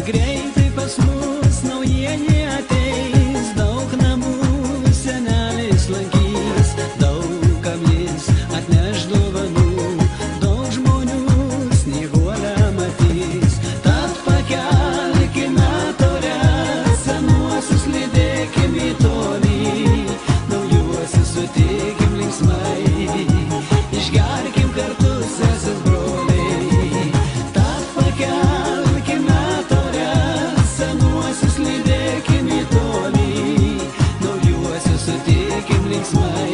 Greitai pas mus naujieji ateis, daug namų senelis lankys, daug kam jis atneš dovanų, daug žmonių snieguolę matys. Tad pakelkime taures, senuosius lydėkim į tolį, naujuosius sutikim linksmai, išgerkim kartu sesės broliai. Tad pakelkime taures, senuosius lydėkim į tolį, naujuosius sutikim linksmai.